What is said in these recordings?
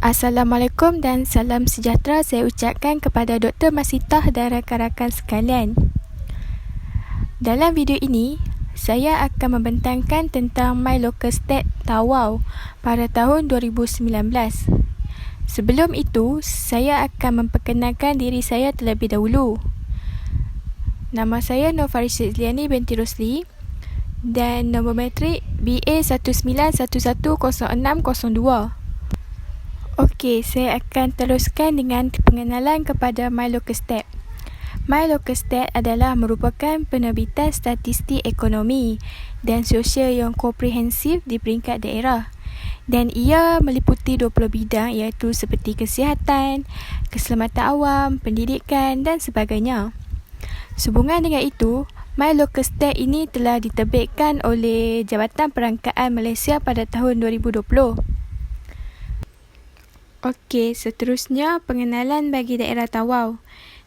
Assalamualaikum dan salam sejahtera saya ucapkan kepada Dr. Masitah dan rakan-rakan sekalian. Dalam video ini, saya akan membentangkan tentang My Local State Tawau pada tahun 2019. Sebelum itu, saya akan memperkenalkan diri saya terlebih dahulu. Nama saya Nur Farisha Izliani binti Rosli dan nombor matrik BA 19110602. Okey, saya akan teruskan dengan pengenalan kepada My Local State. My Local State adalah merupakan penerbitan statistik ekonomi dan sosial yang komprehensif di peringkat daerah. Dan ia meliputi 20 bidang iaitu seperti kesihatan, keselamatan awam, pendidikan dan sebagainya. Sehubungan dengan itu, My Local State ini telah diterbitkan oleh Jabatan Perangkaan Malaysia pada tahun 2020. Okey, seterusnya pengenalan bagi daerah Tawau.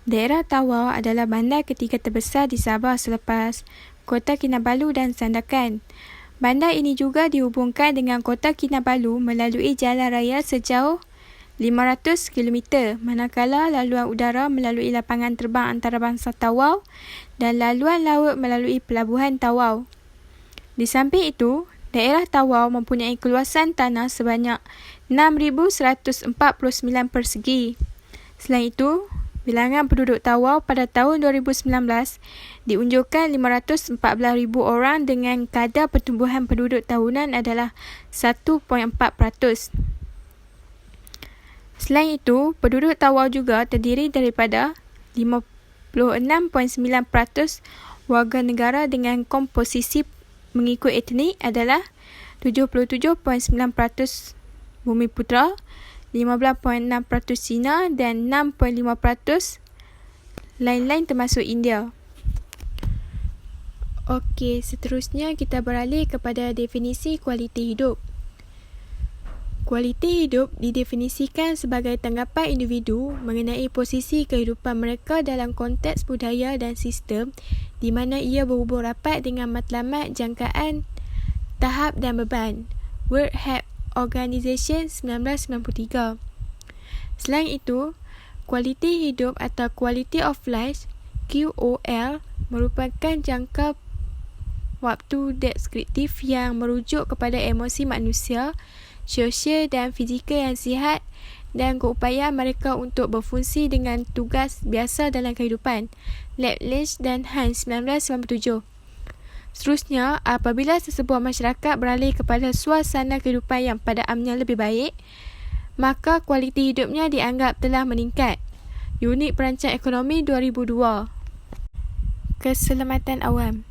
Daerah Tawau adalah bandar ketiga terbesar di Sabah selepas Kota Kinabalu dan Sandakan. Bandar ini juga dihubungkan dengan Kota Kinabalu melalui jalan raya sejauh 500 km, manakala laluan udara melalui lapangan terbang antarabangsa Tawau dan laluan laut melalui Pelabuhan Tawau. Di samping itu, daerah Tawau mempunyai keluasan tanah sebanyak 6,149 persegi. Selain itu, bilangan penduduk Tawau pada tahun 2019 diunjukkan 514,000 orang dengan kadar pertumbuhan penduduk tahunan adalah 1.4%. Selain itu, penduduk Tawau juga terdiri daripada 56.9% warga negara dengan komposisi mengikut etnik adalah 77.9% Bumiputera, 15.6% Cina dan 6.5% lain-lain termasuk India. Okey, seterusnya kita beralih kepada definisi kualiti hidup. Kualiti hidup didefinisikan sebagai tanggapan individu mengenai posisi kehidupan mereka dalam konteks budaya dan sistem di mana ia berhubung rapat dengan matlamat jangkaan, tahap dan beban. World Health Organization 1993. Selain itu, kualiti hidup atau Quality of Life QOL merupakan jangka waktu deskriptif yang merujuk kepada emosi manusia, sosial dan fizikal yang sihat dan keupayaan mereka untuk berfungsi dengan tugas biasa dalam kehidupan. Laplace dan Hans 1997. Seterusnya, apabila sesebuah masyarakat beralih kepada suasana kehidupan yang pada amnya lebih baik, maka kualiti hidupnya dianggap telah meningkat. Unit Perancang Ekonomi 2002. Keselamatan awam.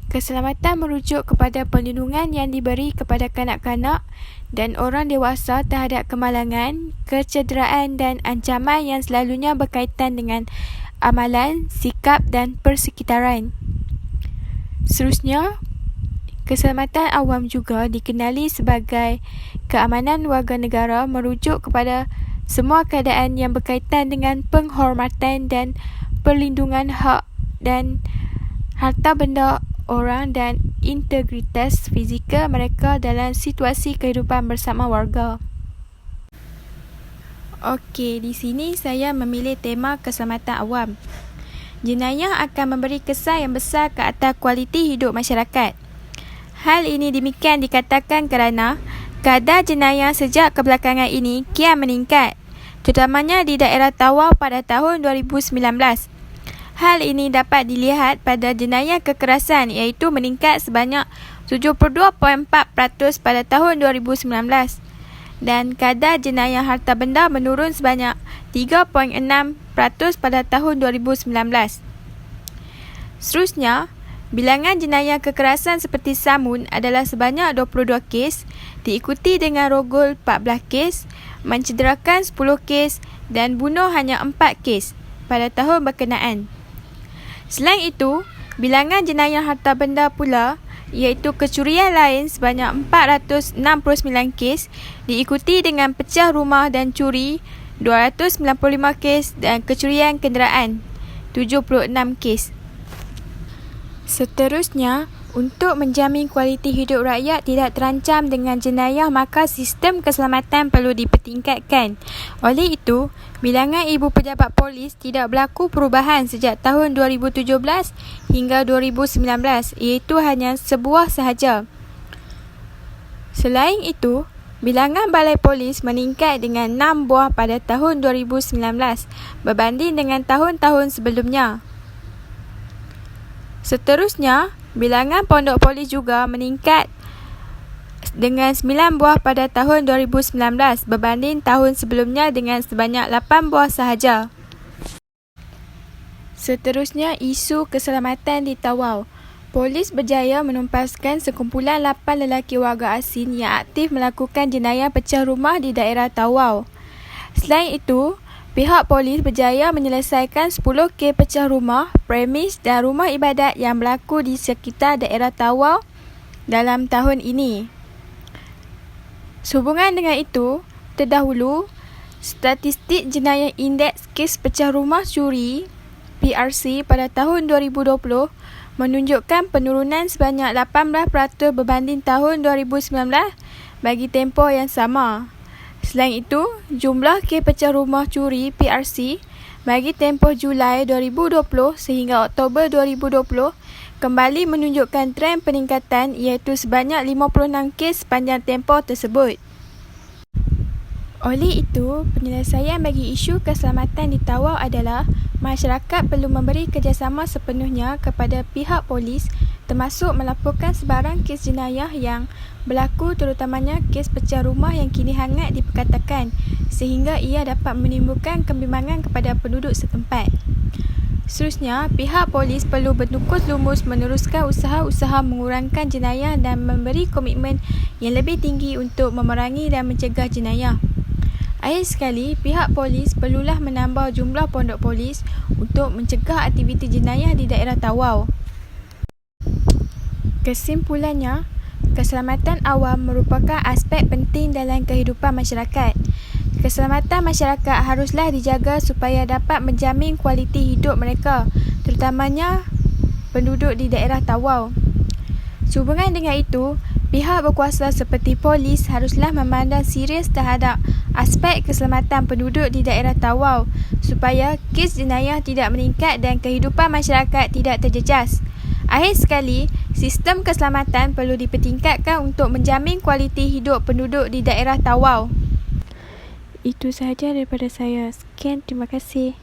Keselamatan merujuk kepada perlindungan yang diberi kepada kanak-kanak dan orang dewasa terhadap kemalangan, kecederaan dan ancaman yang selalunya berkaitan dengan amalan, sikap dan persekitaran. Seterusnya, keselamatan awam juga dikenali sebagai keamanan warga negara merujuk kepada semua keadaan yang berkaitan dengan penghormatan dan perlindungan hak dan harta benda orang dan integritas fizikal mereka dalam situasi kehidupan bersama warga. Okey, di sini saya memilih tema keselamatan awam. Jenayah akan memberi kesan yang besar ke atas kualiti hidup masyarakat. Hal ini demikian dikatakan kerana kadar jenayah sejak kebelakangan ini kian meningkat, terutamanya di daerah Tawau pada tahun 2019. Hal ini dapat dilihat pada jenayah kekerasan iaitu meningkat sebanyak 72.4% pada tahun 2019 dan kadar jenayah harta benda menurun sebanyak 3.6% pada tahun 2019. Seterusnya, bilangan jenayah kekerasan seperti samun adalah sebanyak 22 kes, diikuti dengan rogol 14 kes, mencederakan 10 kes dan bunuh hanya 4 kes pada tahun berkenaan. Selain itu, bilangan jenayah harta benda pula iaitu kecurian lain sebanyak 469 kes, diikuti dengan pecah rumah dan curi 295 kes dan kecurian kenderaan 76 kes. Seterusnya, Untuk menjamin kualiti hidup rakyat tidak terancam dengan jenayah, maka sistem keselamatan perlu dipertingkatkan. Oleh itu, bilangan ibu pejabat polis tidak berlaku perubahan sejak tahun 2017 hingga 2019, iaitu hanya sebuah sahaja. Selain itu, bilangan balai polis meningkat dengan 6 buah pada tahun 2019 berbanding dengan tahun-tahun sebelumnya. Seterusnya, bilangan pondok polis juga meningkat dengan 9 buah pada tahun 2019 berbanding tahun sebelumnya dengan sebanyak 8 buah sahaja. Seterusnya, isu keselamatan di Tawau. Polis berjaya menumpaskan sekumpulan 8 lelaki warga asing yang aktif melakukan jenayah pecah rumah di daerah Tawau. Selain itu, pihak polis berjaya menyelesaikan 10 kes pecah rumah, premis dan rumah ibadat yang berlaku di sekitar daerah Tawau dalam tahun ini. Sehubungan dengan itu, terdahulu, statistik jenayah indeks kes pecah rumah curi PRC pada tahun 2020 menunjukkan penurunan sebanyak 18% berbanding tahun 2019 bagi tempoh yang sama. Selain itu, jumlah kes pecah rumah curi PRC bagi tempoh Julai 2020 sehingga Oktober 2020 kembali menunjukkan trend peningkatan, iaitu sebanyak 56 kes sepanjang tempoh tersebut. Oleh itu, penyelesaian bagi isu keselamatan di Tawau adalah masyarakat perlu memberi kerjasama sepenuhnya kepada pihak polis, termasuk melaporkan sebarang kes jenayah yang berlaku, terutamanya kes pecah rumah yang kini hangat diperkatakan, sehingga ia dapat menimbulkan kebimbangan kepada penduduk setempat. Seterusnya, pihak polis perlu bertukus lumus meneruskan usaha-usaha mengurangkan jenayah dan memberi komitmen yang lebih tinggi untuk memerangi dan mencegah jenayah. Akhir sekali, pihak polis perlulah menambah jumlah pondok polis untuk mencegah aktiviti jenayah di daerah Tawau. Kesimpulannya, keselamatan awam merupakan aspek penting dalam kehidupan masyarakat. Keselamatan masyarakat haruslah dijaga supaya dapat menjamin kualiti hidup mereka, terutamanya penduduk di daerah Tawau. Sehubungan dengan itu, pihak berkuasa seperti polis haruslah memandang serius terhadap aspek keselamatan penduduk di daerah Tawau supaya kes jenayah tidak meningkat dan kehidupan masyarakat tidak terjejas. Akhir sekali, sistem keselamatan perlu dipertingkatkan untuk menjamin kualiti hidup penduduk di daerah Tawau. Itu sahaja daripada saya. Sekian, terima kasih.